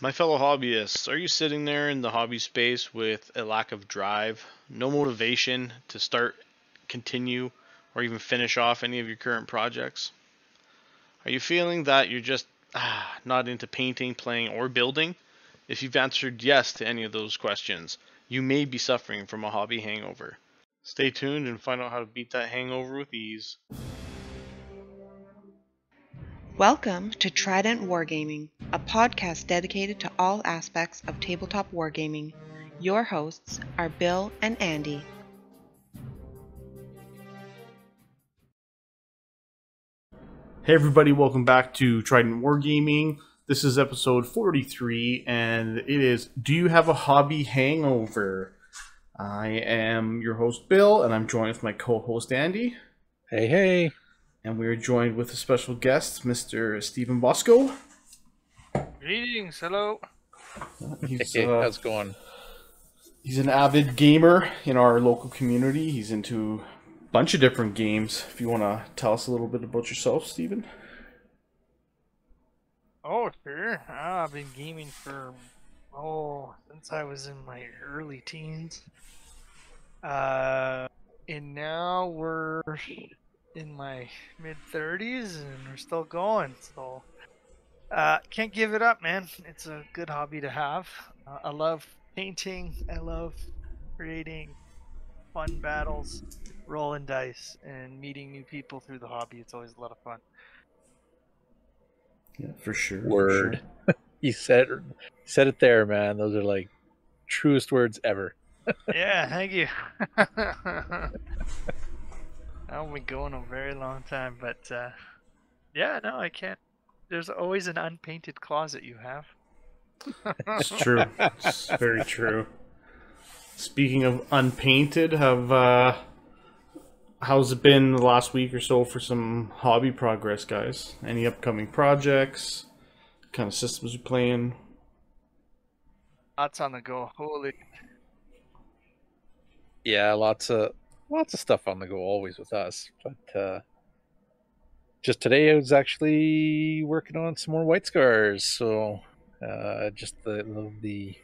My fellow hobbyists, are you sitting there in the hobby space with a lack of drive, no motivation to start, continue, or even finish off any of your current projects? Are you feeling that you're just not into painting, playing, or building? If you've answered yes to any of those questions, you may be suffering from a hobby hangover. Stay tuned and find out how to beat that hangover with ease. Welcome to Trident Wargaming, a podcast dedicated to all aspects of tabletop wargaming. Your hosts are Bill and Andy. Hey everybody, welcome back to Trident Wargaming. This is episode 43, and it is Do You Have a Hobby Hangover? I am your host Bill, and I'm joined with my co-host Andy. Hey, hey. And we are joined with a special guest, Mr. Stephen Bosko. Greetings, hello. He's, how's it going? He's an avid gamer in our local community. He's into a bunch of different games. If you want to tell us a little bit about yourself, Stephen. Oh, sure. I've been gaming for, since I was in my early teens. And now we're in my mid-30s and we're still going, so can't give it up, man. It's a good hobby to have. I love painting. I love creating fun battles, rolling dice, and meeting new people through the hobby. It's always a lot of fun. Yeah, for sure. Word. For sure. You said it there, man. Those are like truest words ever. Yeah, thank you. I've been going a very long time, but yeah, no, I can't. There's always an unpainted closet you have. It's true. It's very true. Speaking of unpainted, how's it been the last week or so for some hobby progress, guys? Any upcoming projects? What kind of systems you playing? Lots on the go. Holy. Yeah, lots of stuff on the go always with us. But just today I was actually working on some more White Scars, so just the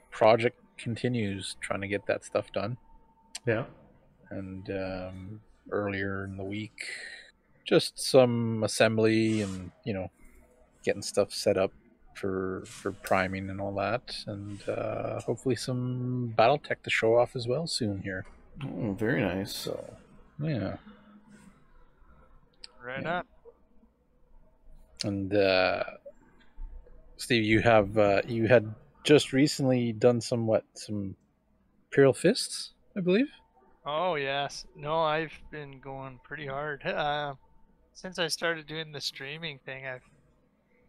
project continues, trying to get that stuff done. Yeah. And earlier in the week, just some assembly and getting stuff set up for priming and all that, and hopefully some BattleTech to show off as well soon here. Oh, very nice. So yeah, right up. And Steve, you had just recently done some Imperial Fists, I believe. Oh yes, no, I've been going pretty hard since I started doing the streaming thing.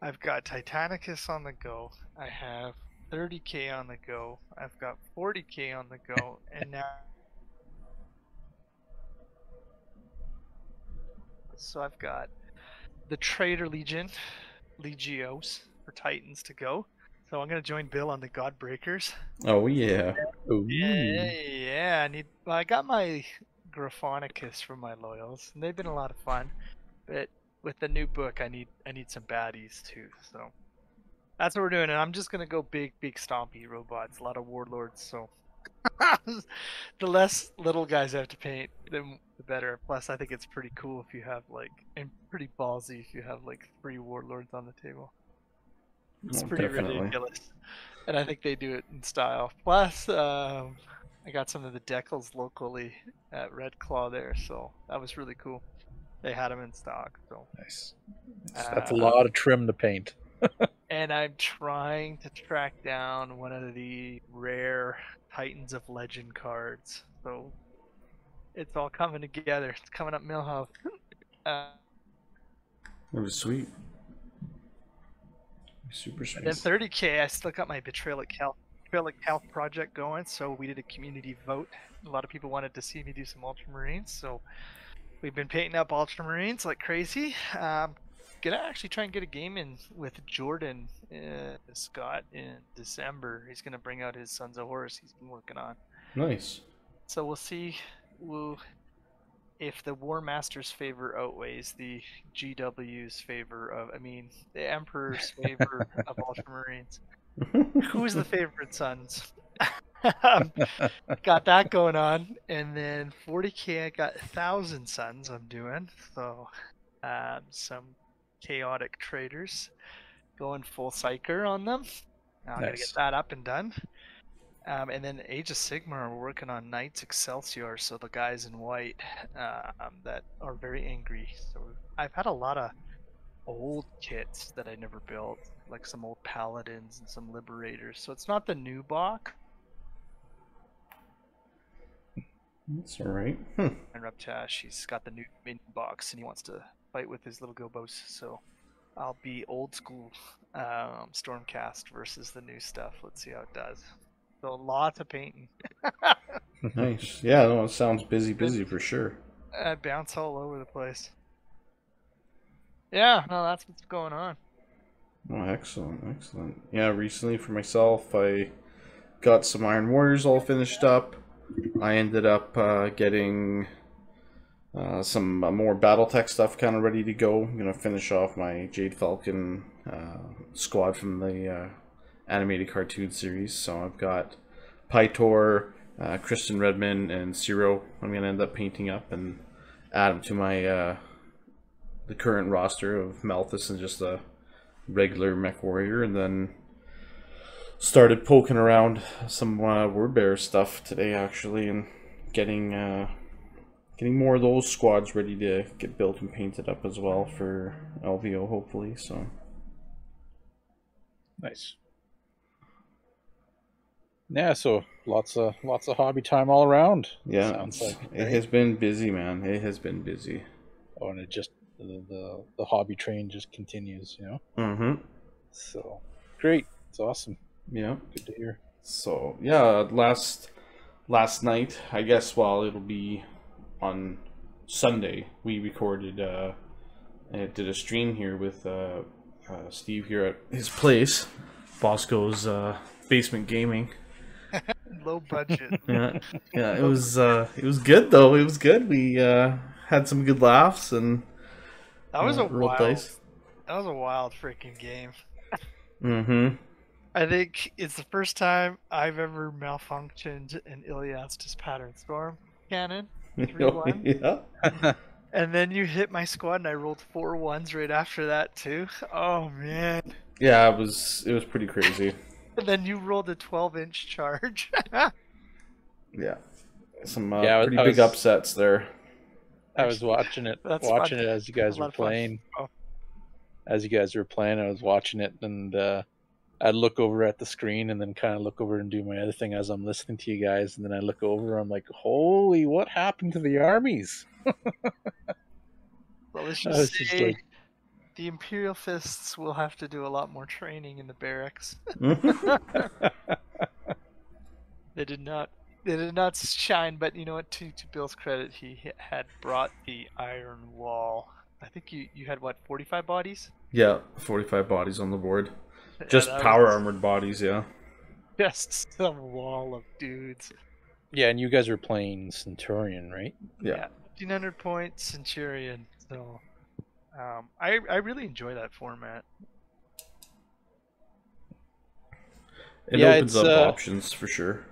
I've got Titanicus on the go. I have 30K on the go. I've got 40K on the go, and now so I've got the Traitor Legion, Legios for Titans to go. So I'm gonna join Bill on the Godbreakers. Oh yeah. Ooh. Yeah. I got my Graphonicus from my loyals, and they've been a lot of fun. But with the new book, I need some baddies too. So that's what we're doing, and I'm just gonna go big stompy robots. A lot of warlords, so the less little guys I have to paint, the better. Plus, I think it's pretty cool if you have and pretty ballsy if you have 3 warlords on the table. It's pretty ridiculous, and I think they do it in style. Plus, I got some of the decals locally at Red Claw there, so that was really cool. They had them in stock, so nice. That's a lot of trim to paint. And I'm trying to track down one of the rare Titans of Legend cards, so it's all coming together. It's coming up Millhouse. That was sweet. Super sweet. Then 30K, I still got my Betrayalic Health project going, so we did a community vote. A lot of people wanted to see me do some Ultramarines, so we've been painting up Ultramarines like crazy. Gonna actually try and get a game in with Jordan Scott in December. He's gonna bring out his Sons of Horus he's been working on. Nice. So we'll see if the War Master's favor outweighs the GW's favor of, the Emperor's favor of Ultramarines. Who's the favorite sons? um, got that going on, and then 40K. I got 1,000 Suns. I'm doing so. Some chaotic traders going full psyker on them. Now I gotta get Nice. that up and done. And then Age of Sigmar, we're working on Knights Excelsior, so the guys in white that are very angry. So I've had a lot of old kits that I never built, like some old Paladins and some Liberators. So it's not the new block. That's all right. And Reptash, he's got the new mini box and he wants to fight with his little gobos. So I'll be old school Stormcast versus the new stuff. Let's see how it does. So lots of painting. Nice. Yeah, no, it sounds busy for sure. I bounce all over the place. Yeah, no, that's what's going on. Oh, excellent. Yeah, recently for myself, I got some Iron Warriors all finished up. I ended up getting some more BattleTech stuff kind of ready to go. I'm going to finish off my Jade Falcon squad from the animated cartoon series. So I've got Pytor, Kristen Redmond, and Zero. I'm going to end up painting up and add them to my the current roster of Malthus and just a regular mech warrior, and then started poking around some word bearer stuff today actually, and getting more of those squads ready to get built and painted up as well for LVO hopefully. So Nice. Yeah, so lots of hobby time all around. yeah, Sounds like it has been busy, man. It has been busy. Oh, and it just the hobby train just continues, you know. Mm-hmm. So great, it's awesome. Yeah. Good to hear. So yeah, last night, I guess, well, it'll be on Sunday, we recorded and did a stream here with Steve here at his place, Bosko's Basement Gaming. Low budget. Yeah, it was good though. It was good. We had some good laughs and That was a rolled wild. dice. That was a wild freaking game. Mm-hmm. I think it's the first time I've ever malfunctioned an Iliastus Pattern Storm cannon. 3-1. Yeah. And then you hit my squad and I rolled 4 1s right after that too. Oh man. Yeah, it was pretty crazy. And then you rolled a 12-inch charge. Yeah. Some Yeah, pretty big upsets there. I was watching it, That's watching fun. it as you guys A lot were of fun. playing. Oh. As you guys were playing, I was watching it, and I'd look over at the screen, and then kind of look over and do my other thing as I'm listening to you guys, and then I look over, I'm like, "Holy, what happened to the armies?" Well, let's I was just just say like- the Imperial Fists will have to do a lot more training in the barracks. They did not shine, but you know what? To Bill's credit, he had brought the iron wall. I think you had what, 45 bodies? Yeah, 45 bodies on the board. Just that power was armored bodies, yeah. just some wall of dudes. Yeah, and you guys were playing Centurion, right? Yeah. 1500 points Centurion. So I really enjoy that format. It Yeah, opens it's, up options for sure.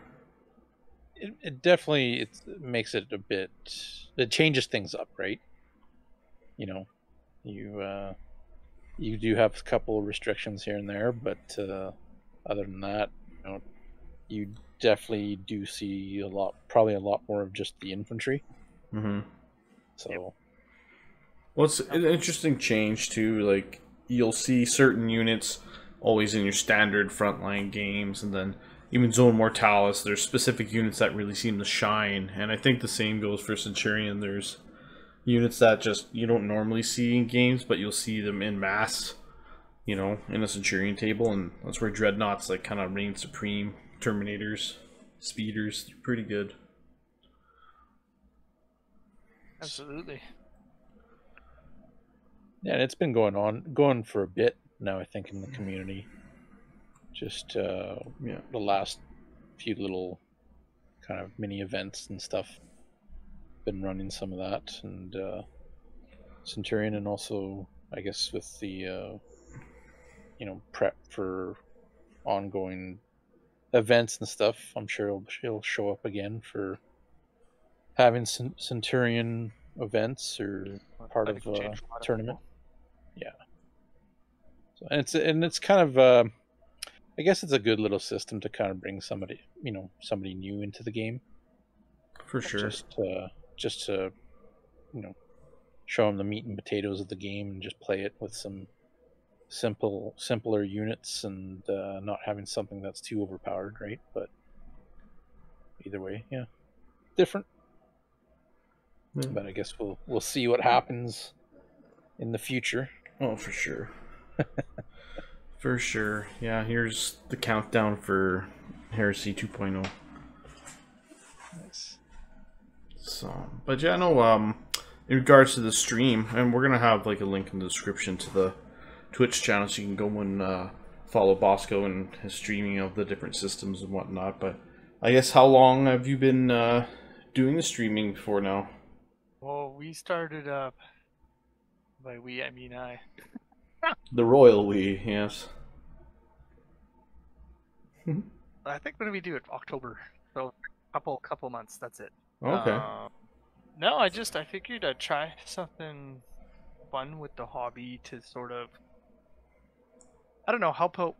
It definitely makes it a bit. It changes things up, right? You know, you do have a couple of restrictions here and there, but other than that, you know, you definitely do see probably a lot more of just the infantry. Mm-hmm. So, Well, it's an interesting change too. Like, you'll see certain units always in your standard frontline games, and then even Zone Mortalis, there's specific units that really seem to shine. And I think the same goes for Centurion. There's units that just you don't normally see in games, but you'll see them in mass, you know, in a Centurion table, and that's where Dreadnoughts like kind of reign supreme. Terminators, Speeders, pretty good. Absolutely. yeah, and it's been going for a bit now, I think, in the community. Just Yeah. the last few little kind of mini events and stuff. Been running some of that, and Centurion, and also I guess with the prep for ongoing events and stuff. I'm sure he'll show up again for having Centurion events or part of a tournament. Yeah. So, and it's kind of I guess it's a good little system to kind of bring somebody new into the game. For sure. Just to show them the meat and potatoes of the game and just play it with some simpler units and not having something that's too overpowered, right? But either way, yeah, different. Yeah. But I guess we'll see what happens in the future. Oh, for sure. For sure. Yeah, here's the countdown for Heresy 2.0. Nice. So, but yeah, no, in regards to the stream, and we're gonna have like a link in the description to the Twitch channel, so you can go and follow Bosko and his streaming of the different systems and whatnot. But I guess, how long have you been doing the streaming for now? Well, we started up. By we, I mean I. The royal we, yes. I think when we do it, October. So couple months. That's it. Okay. No, I figured I'd try something fun with the hobby to sort of, I don't know, help out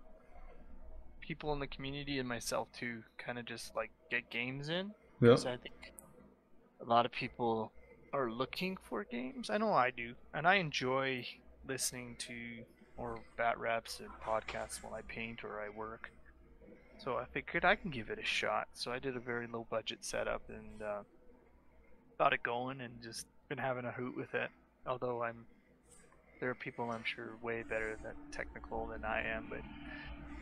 people in the community and myself to kind of just like get games in. Yeah. Because I think a lot of people are looking for games. I know I do, and I enjoy listening to more bat reps and podcasts when I paint or I work. So I figured I can give it a shot. So I did a very low budget setup and got it going and just been having a hoot with it. Although there are people I'm sure way better than technical than I am, but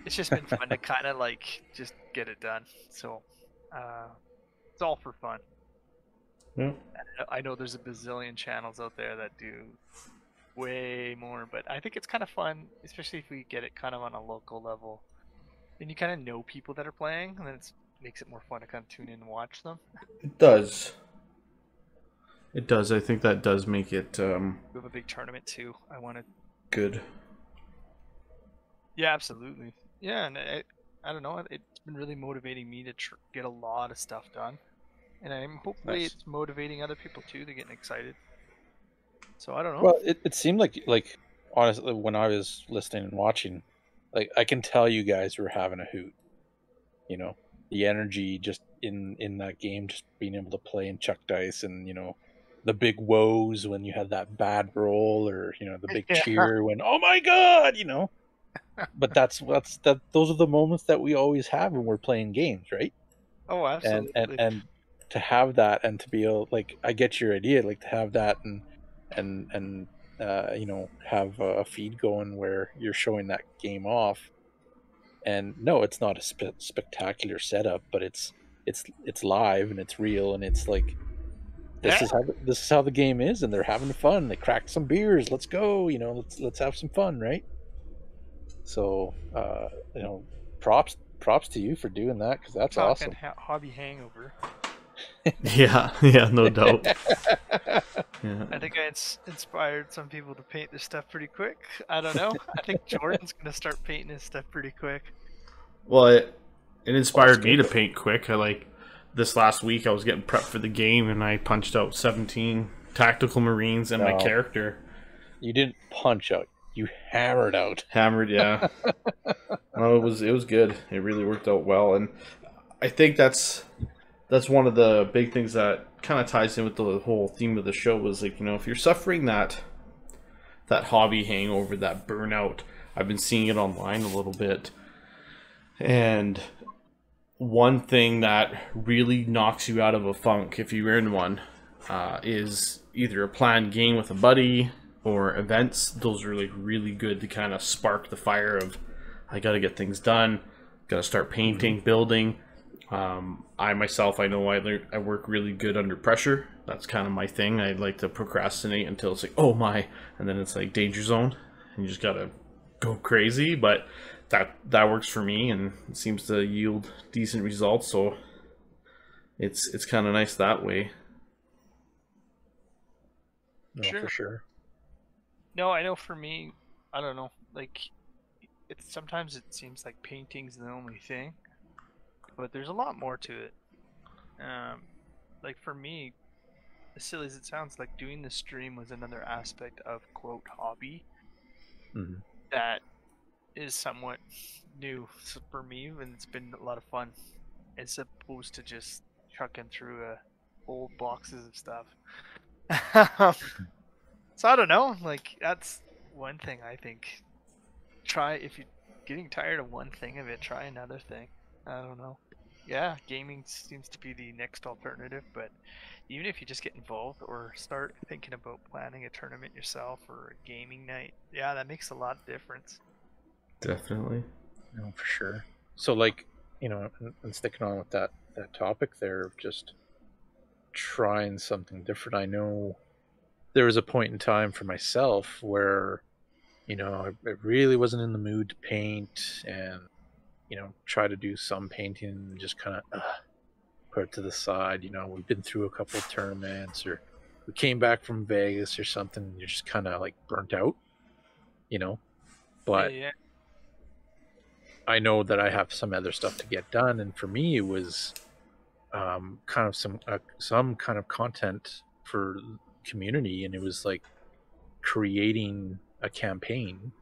it's just been fun to kind of like just get it done. So it's all for fun. Yeah. I know there's a bazillion channels out there that do way more, but I think it's kind of fun, especially if we get it kind of on a local level. And you kind of know people that are playing, and then it makes it more fun to kind of tune in and watch them. It does. It does. I think that does make it We have a big tournament too. I want to. good. Yeah, absolutely. Yeah, and I don't know. It's been really motivating me to get a lot of stuff done, and hopefully Nice. it's motivating other people too. They're getting excited. So I don't know. Well, it seemed like honestly, when I was listening and watching, like I can tell you guys were having a hoot. You know, the energy just in that game, just being able to play and chuck dice, and the big woes when you had that bad roll, or the big Yeah. cheer when oh my god, But those are the moments that we always have when we're playing games, right? Oh, absolutely. And to have that and to be able, like, I get your idea, like to have that and have a feed going where you're showing that game off. And no, it's not a spectacular setup, but it's live and it's real, and it's like this is how the game is, and they're having fun. They cracked some beers. Let's go. Let's have some fun, right? So props to you for doing that, because that's awesome. Hobby Hangover. Yeah, no doubt. Yeah. I think I inspired some people to paint their stuff pretty quick. I don't know. I think Jordan's going to start painting his stuff pretty quick. Well, it inspired me to paint quick. This last week I was getting prepped for the game, and I punched out 17 tactical Marines and my character. You didn't punch out. You hammered out. Hammered, yeah. Oh, it was good. It really worked out well, and I think that's one of the big things that kind of ties in with the whole theme of the show. Was like, if you're suffering that hobby hangover, that burnout, I've been seeing it online a little bit, and one thing that really knocks you out of a funk, if you're in one, is either a planned game with a buddy or events. Those are like really good to kind of spark the fire of, I got to get things done, got to start painting, building. I myself, I know I work really good under pressure. That's kind of my thing. I like to procrastinate until it's like, oh my, and then it's like danger zone, and you just gotta go crazy. But that works for me, and it seems to yield decent results. So it's kind of nice that way. No, for sure. No, I know for me, I don't know. Like, sometimes it seems like painting's the only thing, but there's a lot more to it. Like for me, as silly as it sounds, like doing the stream was another aspect of quote hobby that is somewhat new for me, and it's been a lot of fun as opposed to just chucking through old boxes of stuff. So I don't know, like that's one thing I think. Try, if you're getting tired of one thing of it, try another thing. I don't know. Yeah, gaming seems to be the next alternative, but even if you just get involved or start thinking about planning a tournament yourself or a gaming night, yeah, that makes a lot of difference. Definitely. No, for sure. So, like, and sticking on with that topic there, of just trying something different. I know there was a point in time for myself where, I really wasn't in the mood to paint, and try to do some painting and just kind of put it to the side. We've been through a couple of tournaments, or we came back from Vegas or something, and you're just kind of like burnt out, but Yeah. I know that I have some other stuff to get done, and for me it was kind of some kind of content for community, and it was like creating a campaign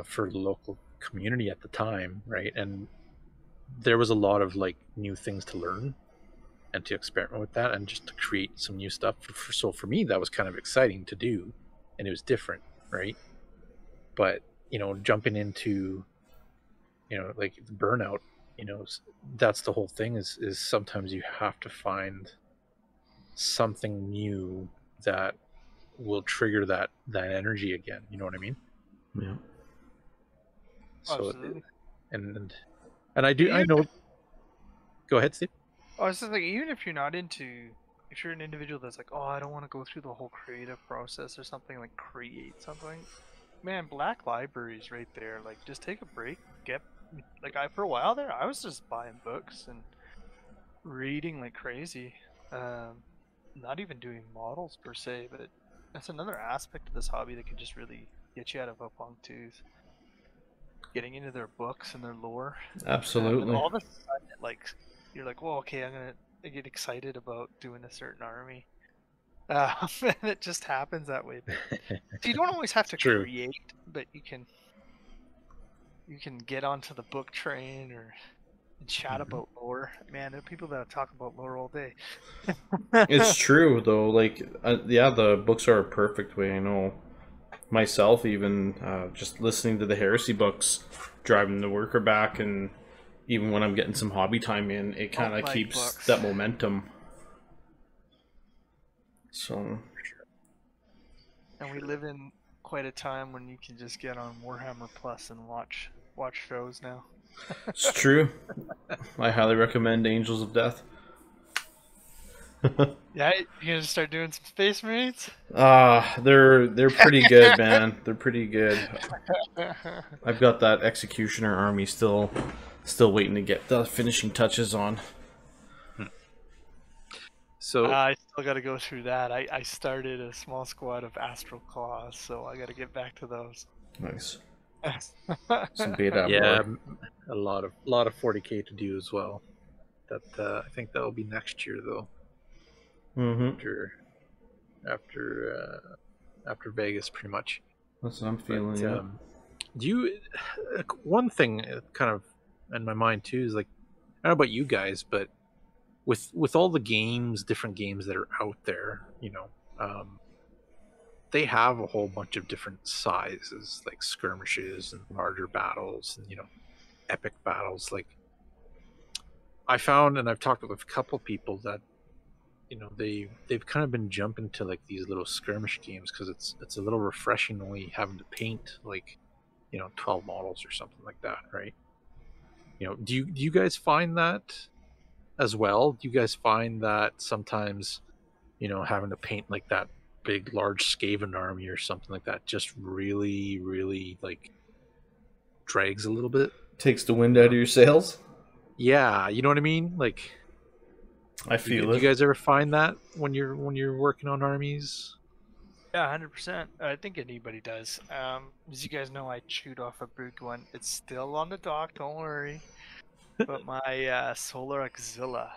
for the local community at the time, right? And there was a lot of like new things to learn and to experiment with that, and just to create some new stuff. So for me, that was kind of exciting to do, and it was different, right? But jumping into like the burnout, that's the whole thing. Is sometimes you have to find something new that will trigger that energy again. You know what I mean? Yeah. So, Absolutely. and I know. Go ahead, Steve. I was just like, even if you're not into, if you're an individual that's like, oh, I don't want to go through the whole creative process or something, like create something, man, Black Library's right there. Like, just take a break, for a while there, I was just buying books and reading like crazy. Not even doing models per se, but that's another aspect of this hobby that can just really get you out of a funk tooth. Getting into their books and their lore. Absolutely. All of a sudden, like, you're like, well, okay, I get excited about doing a certain army. And it just happens that way. So you don't always have to True. create, but you can get onto the book train or chat about lore. Man, there are people that talk about lore all day. It's true though. Like, yeah, the books are a perfect way. I know myself, even just listening to the heresy books, driving the worker back, and even when I'm getting some hobby time in, it kind of keeps books. that momentum. So, And we live in quite a time when you can just get on Warhammer Plus and watch shows now. it's true. I highly recommend Angels of Death. Yeah, you gonna start doing some Space Marines? They're pretty good, man. They're pretty good. I've got that Executioner army still waiting to get the finishing touches on. So I still got to go through that. I started a small squad of Astral Claws, so I got to get back to those. Nice. Some beta. yeah, a lot of 40K to do as well. That I think that will be next year though. Mm-hmm. After Vegas, pretty much. That's what I'm feeling. But, yeah. Do you? One thing kind of in my mind too is like, I don't know about you guys, but with all the different games that are out there, they have a whole bunch of different sizes, like skirmishes and larger battles, and epic battles. Like, I found, and I've talked with a couple people that they've kind of been jumping to like these little skirmish games because it's a little refreshing only having to paint like 12 models or something like that, right? Do you guys find that as well? Do you guys find that sometimes having to paint like that big large Skaven army or something like that just really really like drags a little bit, Takes the wind out of your sails? Yeah, you know what I mean? Like, I feel do you guys ever find that when you're working on armies? Yeah, 100%. I think anybody does. As you guys know, I chewed off a big one. It's still on the dock. Don't worry. But my Solar Auxilla.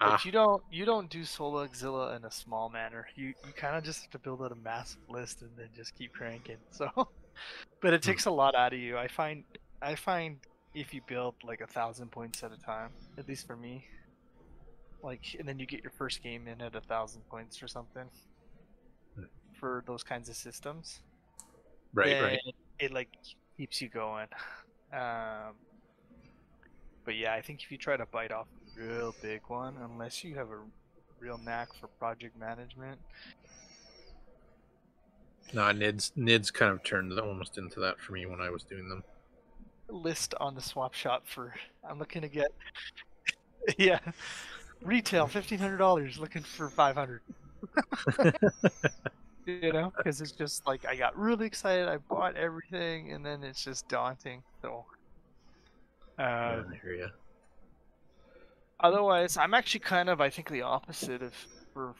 Ah, But you don't do Solar Auxilla in a small manner. You kind of just have to build out a massive list and then just keep cranking. So, but it takes a lot out of you. I find if you build like 1,000 points at a time, at least for me, like, and then you get your first game in at 1,000 points or something for those kinds of systems, right, then right. it like keeps you going. Um, but yeah, I think if you try to bite off a real big one, unless you have a real knack for project management, No, Nids kind of turned almost into that for me when I was doing them. list on the swap shop for I'm looking to get yeah retail $1,500, looking for 500. You know, because it's just like I got really excited, I bought everything, and then it's just daunting. So, I um, hear ya. otherwise, I'm actually kind of, I think, the opposite of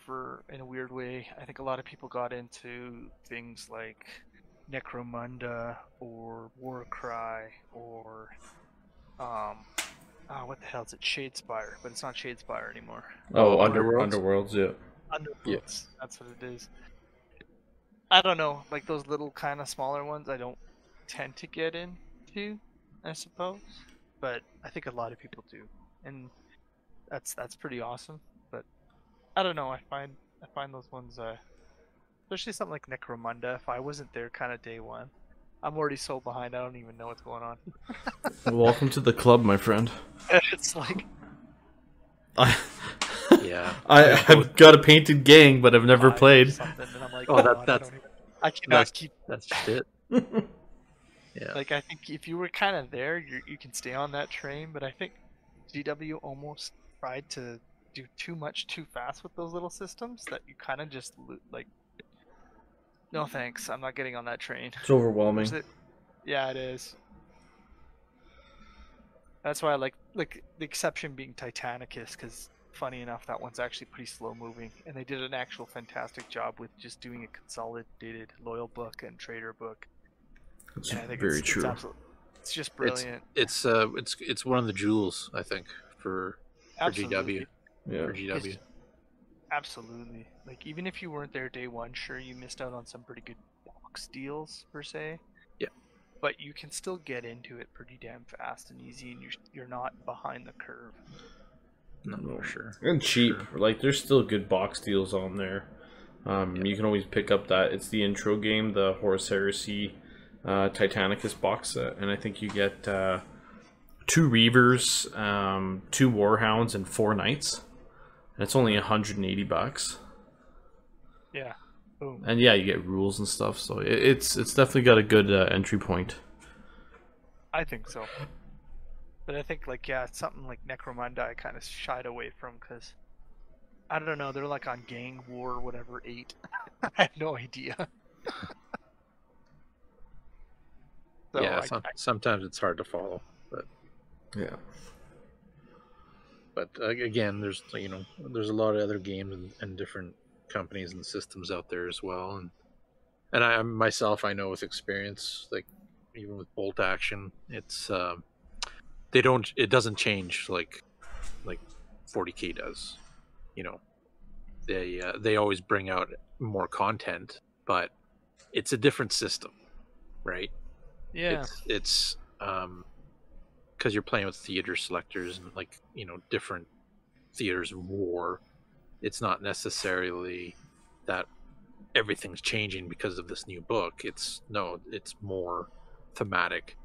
for in a weird way. I think a lot of people got into things like Necromunda or Warcry or what the hell is it? Shadespire, but it's not Shadespire anymore. Oh, Underworlds? Underworlds, yeah. Yeah. Underworlds. That's what it is. I don't know, like those little kind of smaller ones. I don't tend to get into, I suppose, but I think a lot of people do, and that's pretty awesome. But I don't know. I find those ones, especially something like Necromunda. If I wasn't there, kind of day one, I'm already so behind. I don't even know what's going on. Welcome to the club, my friend. It's like I, Yeah. I've got a painted gang, but I've never 5 or played. something, and I'm like, Oh, oh that- god, that's- I cannot that's- keep. That's just it. Yeah. Like, I think if you were kind of there, you can stay on that train. But I think GW almost tried to do too much too fast with those little systems that you kind of just like, no thanks, I'm not getting on that train. It's overwhelming. Yeah, it is. That's why I like the exception being Titanicus, because funny enough, that one's actually pretty slow moving, and they did an actual fantastic job with just doing a consolidated loyal book and trader book. It's And I think very it's true. it's just brilliant. It's one of the jewels, I think, for Absolutely. GW. Yeah. For GW. Absolutely. Like, even if you weren't there day one, sure, you missed out on some pretty good box deals per se. Yeah. But you can still get into it pretty damn fast and easy, and you're not behind the curve. No, for sure. And cheap. Sure. Like, there's still good box deals on there. You can always pick up that. It's the intro game, the Horus Heresy Titanicus box set. And I think you get 2 Reavers, 2 Warhounds, and 4 Knights. And it's only $180. Yeah. Boom. And yeah, you get rules and stuff. So it's definitely got a good entry point. I think so. But I think, like, yeah, something like Necromunda I kind of shied away from, because I don't know, they're like on Gang War whatever 8. I have no idea. So Yeah, sometimes it's hard to follow, but Yeah. again, there's there's a lot of other games and different companies and systems out there as well, and I myself, I know with experience, like even with bolt action, it's it doesn't change like 40K does. You know, they always bring out more content, but it's a different system, right? Yeah. It's because you're playing with theater selectors and different theaters of war. It's not necessarily that everything's changing because of this new book. It's more thematic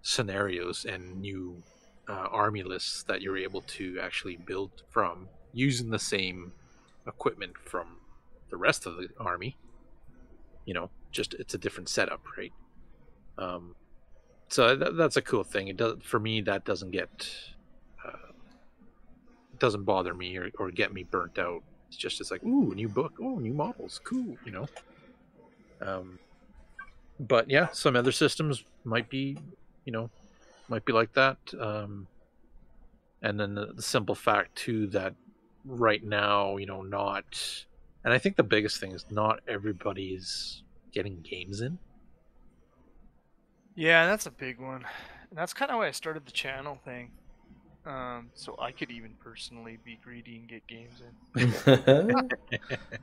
scenarios and new army lists that you're able to actually build from using the same equipment from the rest of the army. Just it's a different setup, right? So that's a cool thing. It does, for me, that doesn't doesn't bother me or get me burnt out. It's like, ooh, new book, oh, new models, cool, But yeah, some other systems might be like that. And then the simple fact too that right now, not And I think the biggest thing is not everybody is getting games in. Yeah, that's a big one. And that's kind of why I started the channel thing. So I could even personally be greedy and get games in.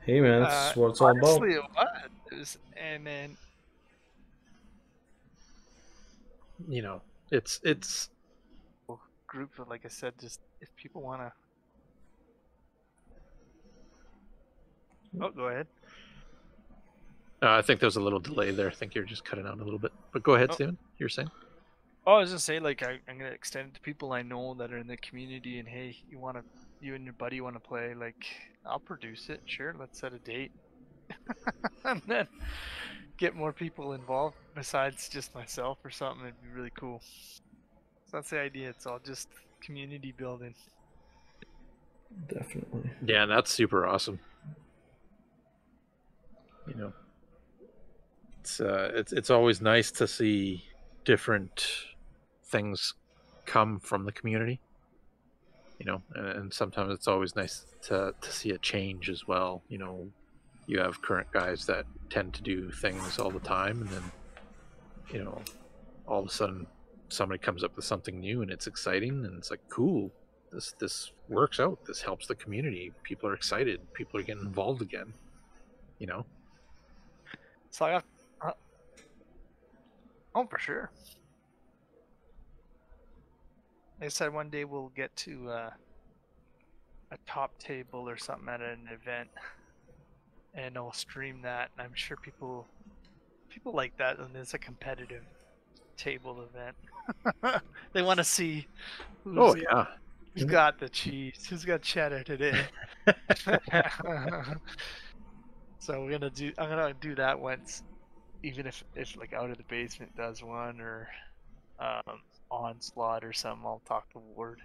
Hey man, that's what it's all about. Honestly, it was. And then, You know, it's group of, like I said, just if people want to. Oh, go ahead. I think there's a little delay there. I think you're just cutting out a little bit. But go ahead, Oh. Steven. You were saying? Oh, I was gonna say, like, I'm gonna extend it to people I know that are in the community, and hey, you and your buddy want to play, like, I'll produce it. Sure, let's set a date, and then get more people involved besides just myself or something. It'd be really cool. So that's the idea. It's all just community building. Definitely. Yeah, that's super awesome. You know, it's always nice to see different things come from the community. You know, and sometimes it's always nice to see a change as well. You know, you have current guys that tend to do things all the time, and then, you know, all of a sudden somebody comes up with something new and it's exciting, and it's like, cool, this works out, this helps the community, people are excited, people are getting involved again, you know. So I got, oh, for sure. Like I said, one day we'll get to a top table or something at an event, and I'll stream that. And I'm sure people like that, and it's a competitive table event. They want to see who's got the cheese, who's got cheddar today. So I'm gonna do that once, even if like Out of the Basement does one, or Onslaught or something. I'll talk to Ward.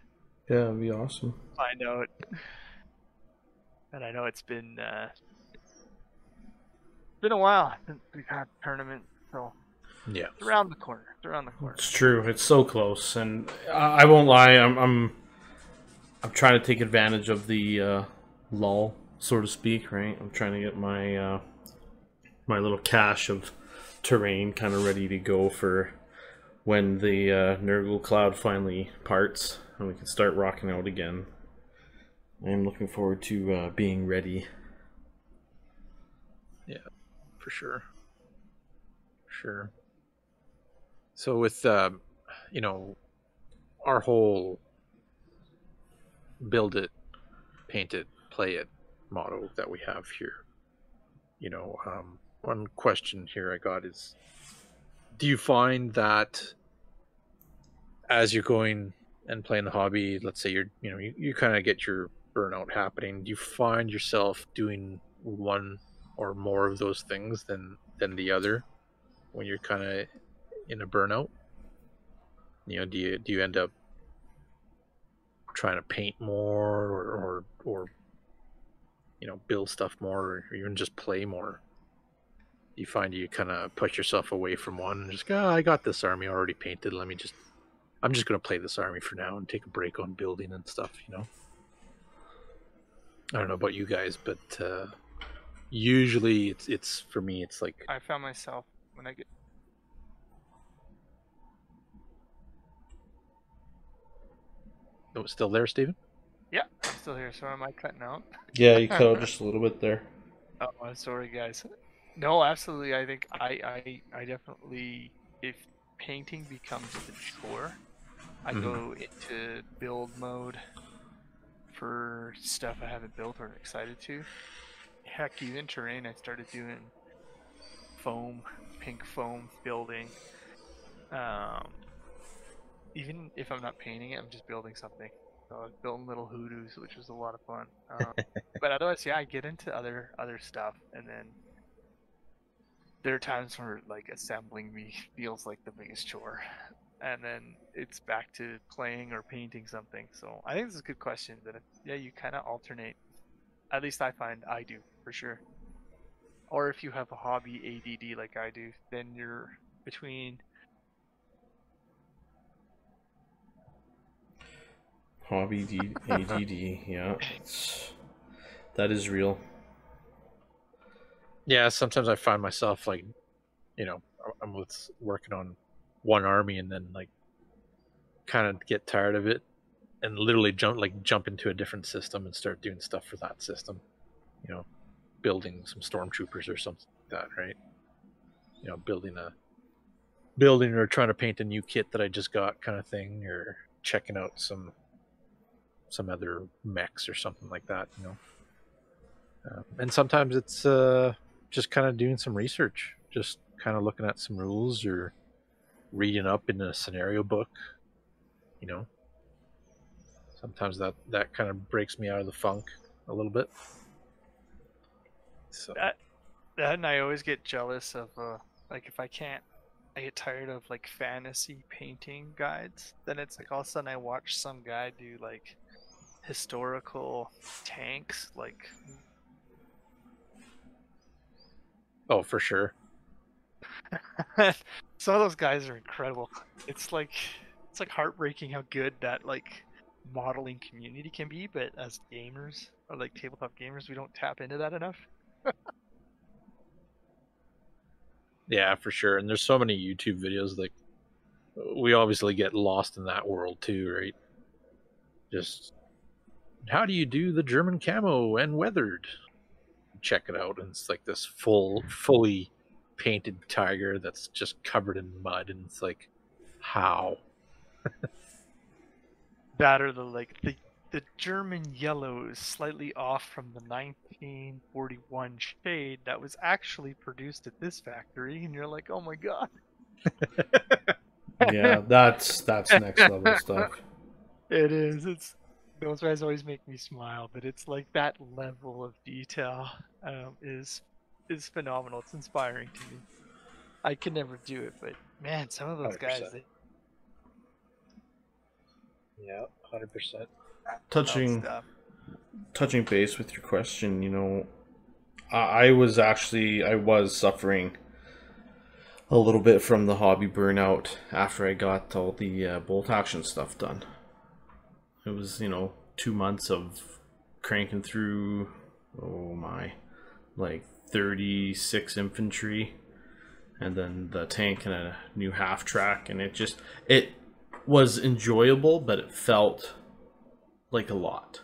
Yeah, it'd be awesome. Find out. And I know it's been a while since we've had a tournament, so Yeah, it's around the corner. It's true. It's so close, and I won't lie. I'm trying to take advantage of the lull, so to speak. Right. I'm trying to get my my little cache of terrain kind of ready to go for when the Nurgle cloud finally parts and we can start rocking out again. I'm looking forward to being ready. Yeah, for sure. Sure. So with you know, our whole build it, paint it, play it motto that we have here, you know, one question here I got is, do you find that as you're going and playing the hobby, let's say you kind of get your burnout happening, do you find yourself doing one or more of those things than the other when you're kind of in a burnout? You know, do you end up trying to paint more or you know, build stuff more, or even just play more? You find you kind of push yourself away from one and just go, oh, I got this army already painted, I'm just going to play this army for now and take a break on building and stuff, you know? I don't know about you guys, but usually it's for me, it's like... I found myself when I get... Oh, still there, Steven? Yeah, I'm still here. Sorry, am I cutting out? Yeah, you cut out just a little bit there. Oh, I'm sorry, guys. No, absolutely. I think I definitely, if painting becomes the chore, I go into build mode for stuff I haven't built or excited to. Heck, even terrain, I started doing foam, pink foam building. Even if I'm not painting it, I'm just building something. So I was building little hoodoos, which was a lot of fun. But otherwise, yeah, I get into other stuff, and then there are times where like assembling me feels like the biggest chore, and then it's back to playing or painting something. So I think this is a good question. That yeah, you kind of alternate. At least I find I do for sure. Or if you have a hobby ADD like I do, then you're between. Hobby ADD, yeah, that is real. Yeah, sometimes I find myself like, I'm working on one army and then like kind of get tired of it and literally jump into a different system and start doing stuff for that system. You know, building some stormtroopers or something like that, right? Building or trying to paint a new kit that I just got, kind of thing, or checking out some other mechs or something like that. And sometimes it's just kind of doing some research, just kind of looking at some rules or reading up in a scenario book. Sometimes that kind of breaks me out of the funk a little bit. So That and I always get jealous of like if I get tired of like fantasy painting guides. Then it's like all of a sudden I watch some guy do like historical tanks, like oh, for sure. some of those guys are incredible. It's like heartbreaking how good that like modeling community can be, but as gamers or like tabletop gamers, we don't tap into that enough. Yeah, for sure. And there's so many YouTube videos, like we obviously get lost in that world too, right? Just how do you do the German camo and weathered? Check it out, and it's like this fully painted tiger that's just covered in mud, and it's like, how? That or the German yellow is slightly off from the 1941 shade that was actually produced at this factory, and you're like, oh my god. Yeah, that's next level stuff. It is. Those guys always make me smile, but it's like that level of detail is phenomenal. It's inspiring to me. I could never do it, but man, some of those 100%. guys. Yeah, 100%. Touching base with your question, I was suffering a little bit from the hobby burnout after I got all the bolt action stuff done. It was 2 months of cranking through like 36 infantry, and then the tank and a new half track, and it was enjoyable, but it felt like a lot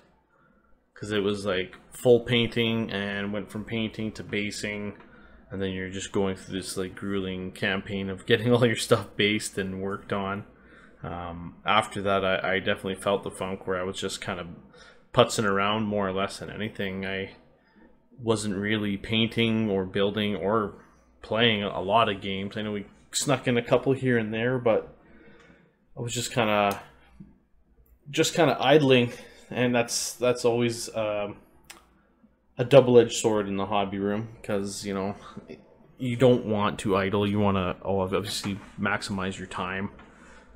because it was like full painting and went from painting to basing, and then you're just going through this like grueling campaign of getting all your stuff based and worked on. After that, I definitely felt the funk where I was just kind of putzing around more or less than anything. I wasn't really painting or building or playing a lot of games. I know we snuck in a couple here and there, but I was just kind of idling, and that's always a double-edged sword in the hobby room, because you don't want to idle. You want to obviously maximize your time.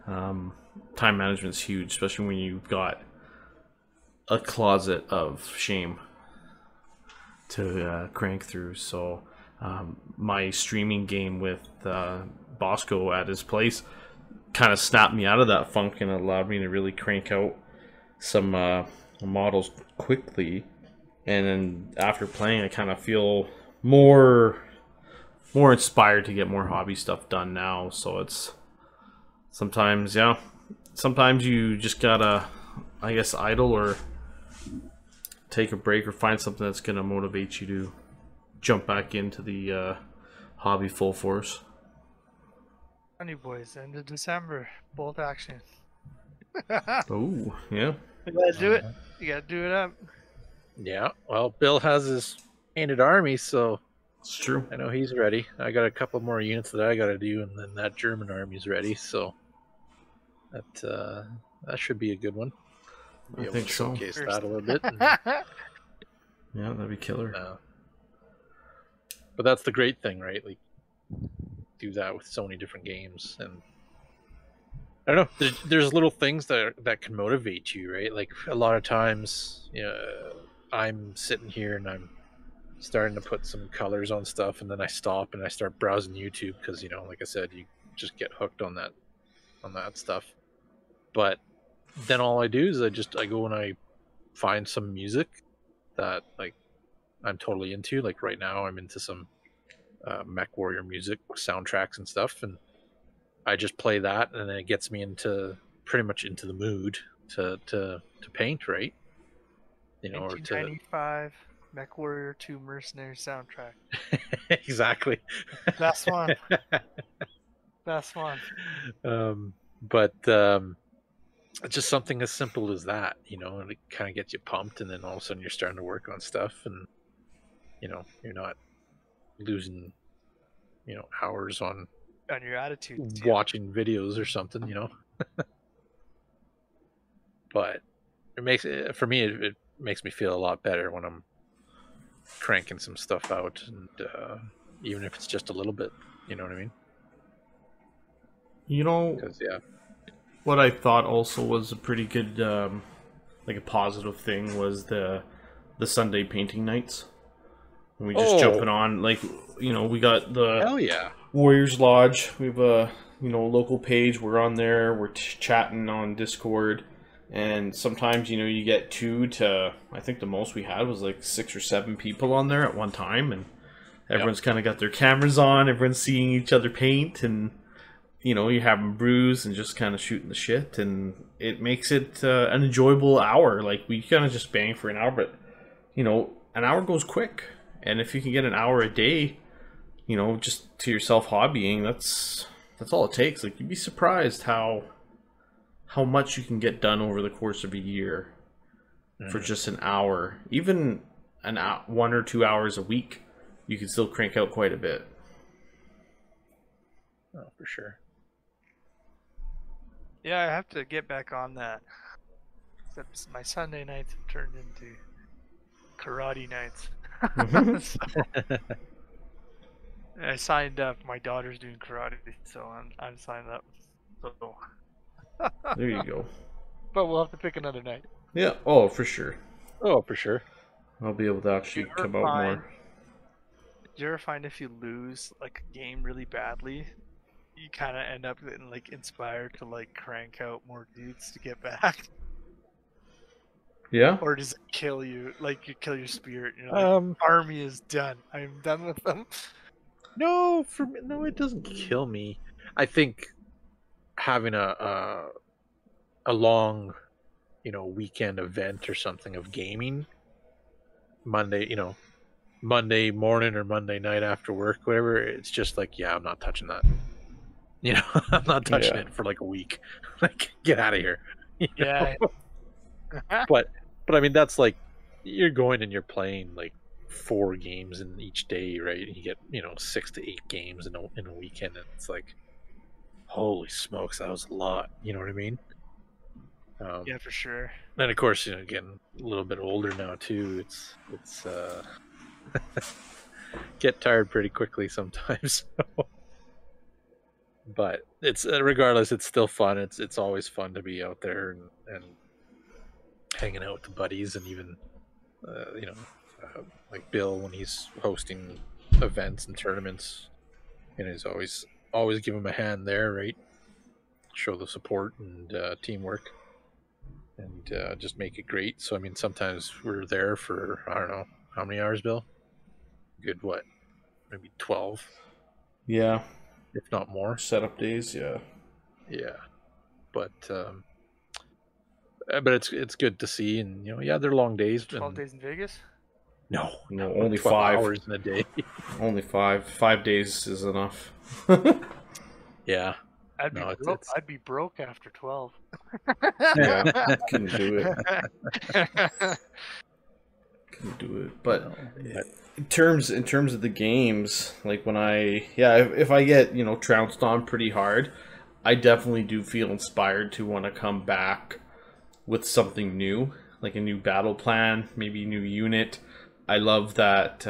Time management's huge, especially when you've got a closet of shame to crank through. So my streaming game with Bosko at his place kind of snapped me out of that funk and allowed me to really crank out some models quickly. And then after playing, I kind of feel more inspired to get more hobby stuff done now. So it's sometimes you just gotta, I guess, idle or take a break or find something that's gonna motivate you to jump back into the hobby full force. Honey Boys, end of December, bolt action. Oh, yeah. You gotta do it. You gotta do it up. Yeah, well, Bill has his painted army, so It's true. I know he's ready. I got a couple more units that I got to do, and then that German army's ready. So that should be a good one. I think so. Showcase that a little bit. Yeah, that'd be killer. But that's the great thing, right? Like, do that with so many different games, and I don't know. There's little things that can motivate you, right? Like a lot of times, I'm sitting here and I'm starting to put some colors on stuff, and then I stop and I start browsing YouTube because like I said, you just get hooked on that stuff. But then all I do is I go and I find some music that like I'm totally into. Like right now I'm into some Mech Warrior music, soundtracks and stuff, and I just play that, and it gets me pretty much into the mood to paint, right? You know, or to 1995 Mech Warrior 2 Mercenary soundtrack. exactly. Best one. Best one. But just something as simple as that, you know, and it kind of gets you pumped, and then all of a sudden you're starting to work on stuff, and you know, you're not losing, you know, hours on your attitude watching videos or something, you know. But it makes for me it makes me feel a lot better when I'm cranking some stuff out, and even if it's just a little bit, you know what I mean? You know, 'cause, yeah, what I thought also was a pretty good, like a positive thing was the Sunday painting nights. And we just jumping on, like, you know, we got the hell yeah, Warriors Lodge. We have a, you know, local page. We're on there. We're chatting on Discord. And sometimes, you know, you get 2 to, I think the most we had was like 6 or 7 people on there at one time. And everyone's kind of got their cameras on. Everyone's seeing each other paint. And, you know, you're having brews and just kind of shooting the shit. And it makes it an enjoyable hour. Like, we kind of just bang for an hour. But, you know, an hour goes quick. And if you can get an hour a day, you know, just to yourself hobbying, that's all it takes. Like, you'd be surprised how much you can get done over the course of a year for just an hour. Even 1 or 2 hours a week, you can still crank out quite a bit. oh for sure. Yeah, I have to get back on that. Except my Sunday nights have turned into karate nights. So, I signed up. My daughter's doing karate, so I'm signed up. So, There you go. but we'll have to pick another night. Yeah, oh, for sure. Oh, for sure. I'll be able to actually You ever come out more. Do you ever find if you lose like a game really badly, you kind of end up getting like inspired to like crank out more dudes to get back? Yeah? Or does it kill you? Like, you kill your spirit. You're like, army is done. I'm done with them. No, for me, no, it doesn't kill me. I think having a long, you know, weekend event or something of gaming, Monday morning or Monday night after work, whatever, it's just like, yeah, I'm not touching that. You know, I'm not touching it for like a week. Like, get out of here. You Yeah. know? But I mean, that's like, you're going and you're playing like 4 games in each day, right? And you get, you know, 6 to 8 games in a weekend, and it's like, holy smokes, that was a lot. You know what I mean? Yeah, for sure. And of course, you know, getting a little bit older now too. It's get tired pretty quickly sometimes. But it's regardless, it's still fun. It's always fun to be out there and hanging out with the buddies, and even you know, like Bill when he's hosting events and tournaments, and he's always give him a hand there, right? Show the support and teamwork, and just make it great. So I mean, sometimes we're there for, I don't know how many hours, Bill. Good, what? Maybe 12. Yeah. If not more. Setup days, yeah. Yeah. But it's good to see, and you know, yeah, they're long days. 12 days in Vegas? No, only 12 5 hours in a day. Only 5. 5 days is enough. Yeah. I'd be broke after 12. Yeah, couldn't do it. Couldn't do it. But in terms of the games, like when if I get, you know, trounced on pretty hard, I definitely do feel inspired to want to come back with something new, like a new battle plan, maybe a new unit. I love that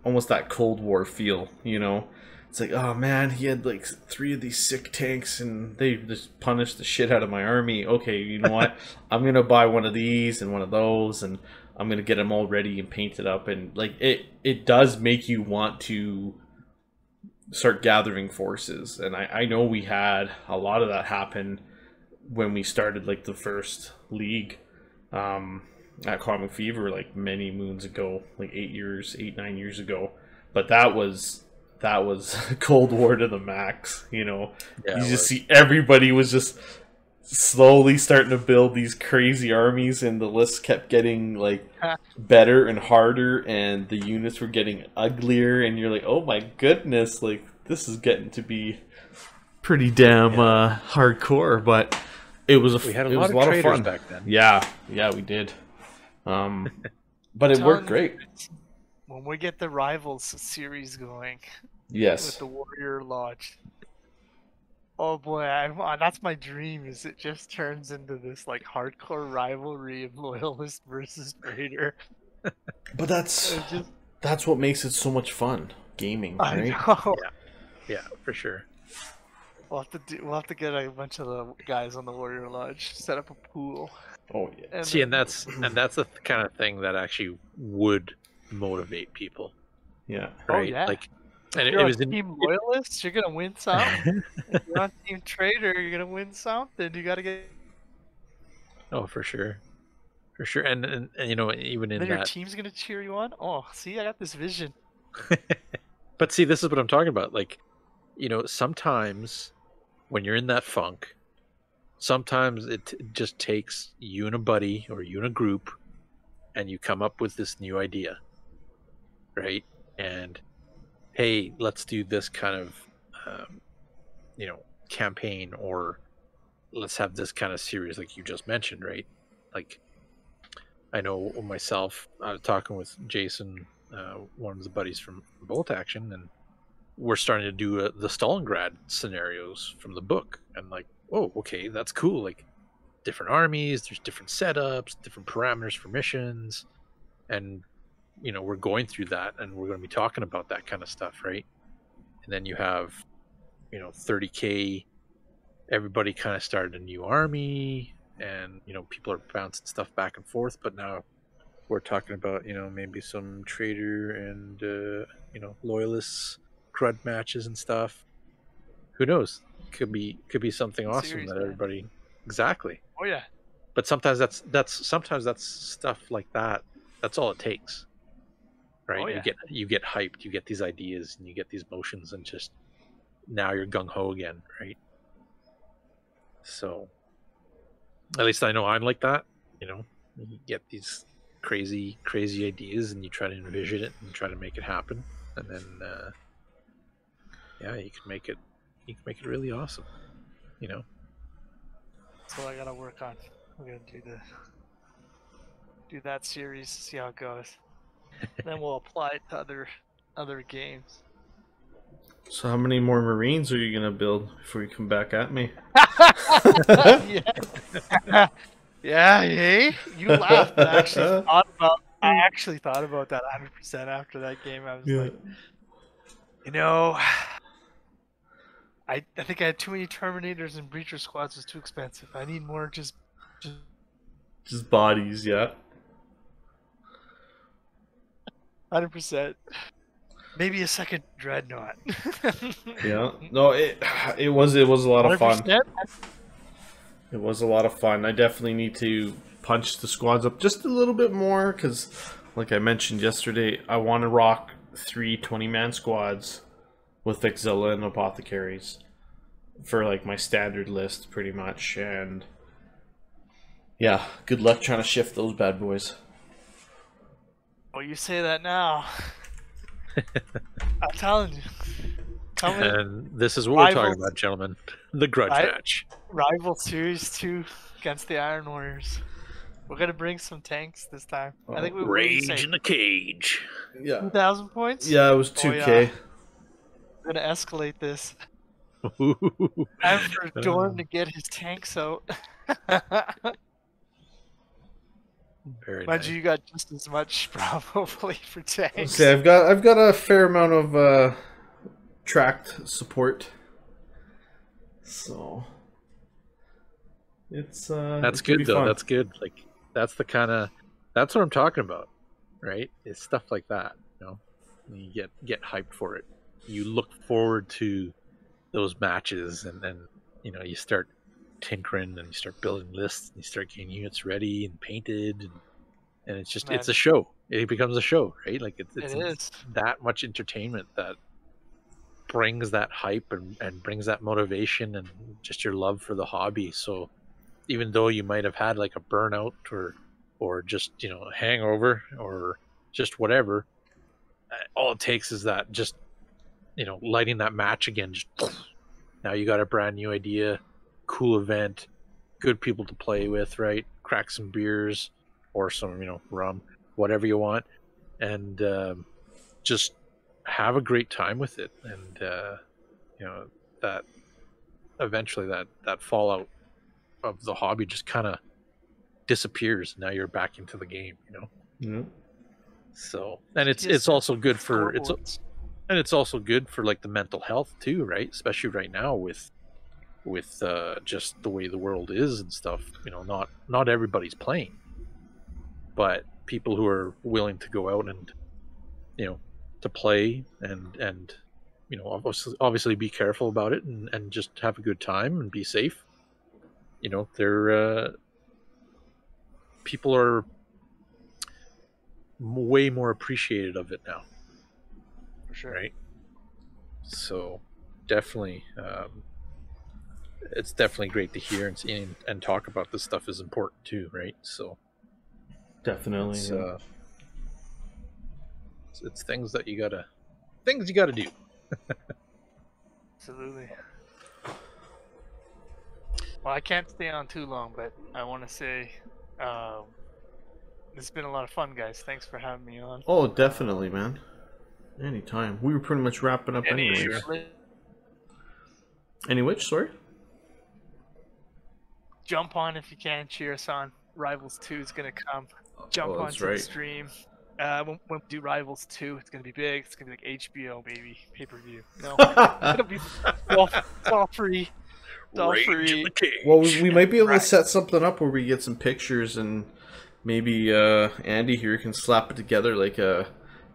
almost that Cold War feel, you know. It's like, oh man, he had like 3 of these sick tanks and they just punished the shit out of my army. Okay, you know what? I'm gonna buy one of these and one of those, and I'm gonna get them all ready and painted up. And like it does make you want to start gathering forces. And I know we had a lot of that happen when we started like the first league at Comic Fever, like many moons ago, like 8, 9 years ago. But that was that was Cold War to the max. You know, Yeah, you it just was. see everybody was just slowly starting to build these crazy armies, and the list kept getting like better and harder, and the units were getting uglier, and you're like, oh my goodness, like this is getting to be pretty damn hardcore. But it was We had it was a a lot lot of of traders fun. back then. Yeah, we did. But it worked great. When we get the Rivals series going with Yes. the Warrior Lodge, oh boy, that's my dream. Is it just turns into this like hardcore rivalry of Loyalist versus Trader? But that's what makes it so much fun, gaming, I right? know. Yeah, for sure. We'll have to get a bunch of the guys on the Warrior Lodge, set up a pool. Oh yeah. And See, then- and that's the kind of thing that actually would motivate people, Yeah. right? yeah. Like, and If you're it was on Team Loyalists, you're gonna win some. If you're on Team Trader, you're gonna win something. You gotta get. oh, for sure, and you know, even in Then your that. team's gonna cheer you on. Oh, see, I got this vision. But see, this is what I'm talking about. Like, you know, sometimes when you're in that funk, sometimes it just takes you and a buddy or you and a group, and you come up with this new idea, right? And hey, let's do this kind of, you know, campaign, or let's have this kind of series, like you just mentioned, right? Like, I know myself, I was talking with Jason, one of the buddies from Bolt Action, and we're starting to do the Stalingrad scenarios from the book, and like, oh, okay, that's cool. Like, different armies, there's different setups, different parameters for missions, and you know, we're going through that, and we're going to be talking about that kind of stuff, right? And then you have, you know, 30K, everybody kind of started a new army, and you know, people are bouncing stuff back and forth, but now we're talking about, you know, maybe some trader and you know, loyalists crud matches and stuff. Who knows? Could be something awesome Series, that man. everybody. Exactly. Oh yeah. But sometimes that's stuff like that. That's all it takes, right? Oh, yeah. You get hyped, you get these ideas, and you get these motions, and just now you're gung ho again, right? So at least I know I'm like that. You know, you get these crazy ideas, and you try to envision it and try to make it happen, and then yeah, you can make it really awesome. You know. That's what I gotta work on. We're gonna do that series, see how it goes. Then we'll apply it to other games. So how many more Marines are you gonna build before you come back at me? Yeah. Yeah, hey? You laughed. But I actually thought about that 100% after that game. I was like, you know, I think I had too many Terminators and Breacher squads. Was too expensive. I need more just bodies, yeah. 100%. Maybe a second Dreadnought. Yeah. No, it was a lot of fun. 100%? It was a lot of fun. I definitely need to punch the squads up just a little bit more because, like I mentioned yesterday, I want to rock 3 20-man squads with Vixzilla and Apothecaries for like my standard list, pretty much. And yeah, good luck trying to shift those bad boys. Well, you say that now. I'm telling you. And this is what we're talking Rivals. about, gentlemen. The grudge match. Rival Series 2 against the Iron Warriors. We're gonna bring some tanks this time. I think we Rage in the cage. Yeah. 2,000 points. Yeah, it was 2K. Yeah. We're gonna escalate this. Time for Dorn to get his tanks out. Very Mind nice. you, you got just as much probably for tanks. See, I've got a fair amount of tracked support, so it's That's it's gonna good be though. fun. That's good. Like, that's what I'm talking about, right? It's stuff like that. You know, you get hyped for it. You look forward to those matches, and then you know, you start tinkering and you start building lists and you start getting units ready and painted, and it's just it's a show. It becomes a show, right? Like it's It is. that much entertainment that brings that hype and brings that motivation and just your love for the hobby. So even though you might have had like a burnout or just, you know, a hangover or just whatever, all it takes is that, just, you know, lighting that match again. Just, now you got a brand new idea, cool event, good people to play with, right? Crack some beers or some, you know, rum, whatever you want, and just have a great time with it. And you know, that eventually that fallout of the hobby just kind of disappears. Now you're back into the game, you know. Mm-hmm. So, and it's also good for it's also good for like the mental health too, right? Especially right now with just the way the world is and stuff. You know, not everybody's playing, but people who are willing to go out and, you know, to play and you know, obviously be careful about it and just have a good time and be safe. You know, they're people are way more appreciated of it now. For sure. Right? So definitely, it's definitely great to hear and see and talk about this stuff is important too, right? So Definitely. it's things that you gotta do. Absolutely. Well, I can't stay on too long, but I want to say it's been a lot of fun, guys. Thanks for having me on. Oh, definitely, man. Anytime. We were pretty much wrapping up anyways. Sure. Any which, sorry? Jump on if you can. Cheer us on. Rivals 2 is going to come. Jump onto the stream. When we do Rivals 2, it's going to be big. It's going to be like HBO, baby. Pay-per-view. No, it'll be all free. It's all free. Well, we might be able to set something up where we get some pictures and maybe Andy here can slap it together like a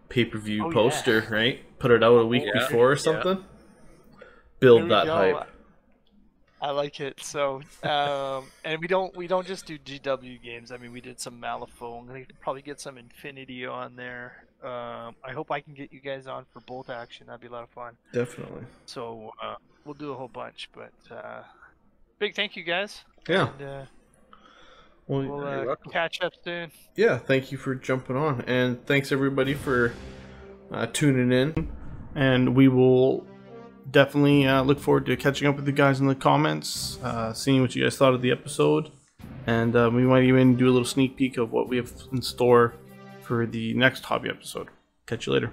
pay-per-view poster, right? Put it out a week before or something. Build that hype. I like it. So, and we don't just do GW games. I mean, we did some Malifaux. I'm gonna probably get some Infinity on there. I hope I can get you guys on for Bolt Action. That'd be a lot of fun. Definitely. So we'll do a whole bunch. But big thank you, guys. Yeah. And, we'll catch up soon. Yeah, thank you for jumping on, and thanks everybody for tuning in. And we will definitely look forward to catching up with you guys in the comments, seeing what you guys thought of the episode, and we might even do a little sneak peek of what we have in store for the next hobby episode. Catch you later.